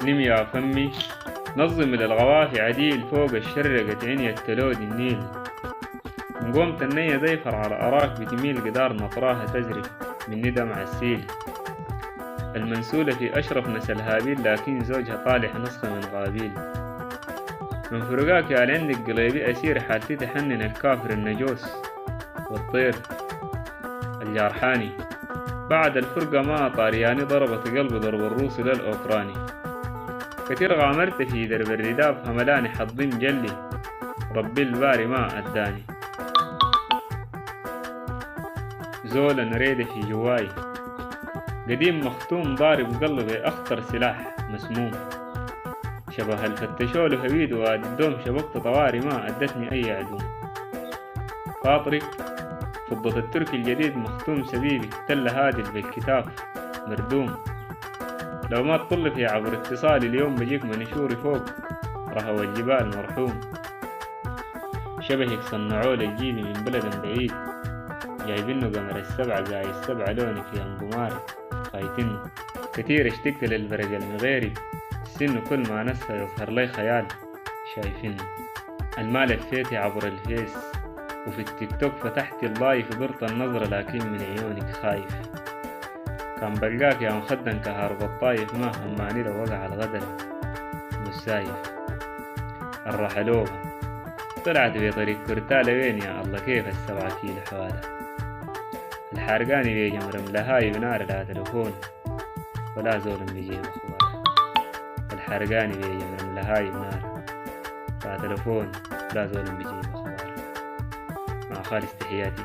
لم يا فمي نظم للغوافي عديل فوق الشرقة عني التلود النيل. قومت النية زي فرع الأراك بتميل قدار نطراها تزرف من دمع السيل. المنسولة في أشرف نسل هابيل لكن زوجها طالح نسخة من غابيل. من فرقاك قال عندك قليبي أسير حالتي تحنن الكافر النجوس والطير الجارحاني. بعد الفرقة ما طارياني ضربت قلبي ضرب الروس للأوكراني. كتير غامرت في درب الرداف هملاني حظي مجلي ربي الباري ما أداني. زولا نريد في جواي قديم مختوم ضارب قلبي أخطر سلاح مسموم. شبه الفتشول هويد وادي الدوم شبكت طواري ما أدتني أي عدوم. خاطري فضة التركي الجديد مختوم سبيبي تل هادل بالكتاف مردوم. لو ما تطل في عبر اتصالي اليوم بجيك منشوري فوق رهو الجبال مرحوم. شبهك صنعوا للجيلي من بلد بعيد جايبينه قمر السبعة زي السبعة لوني في أنبماري خايتنه. كتير اشتقت للبرق المغيري السن كل ما نسى يظهر لي خيال شايفينه. المال الفيتي عبر الفيس وفي التيك توك فتحت اللايف وقرت النظرة لكن من عيونك خايف. كان بلقاك يا مخدن كهرب الطايف ما هماني لو وقع الغدر مش سايف. الرحلوبة طلعت في طريق كرتالة وين يا الله كيف السبعة كيلو حوالة. الحرقاني بيجمر ملهاي بنار لا تلفون ولا زول بيجيب أخبار. الحرقاني بيجمر ملهاي بنار لا تلفون ولا زول بيجيب أخبار. مع خالص تحياتي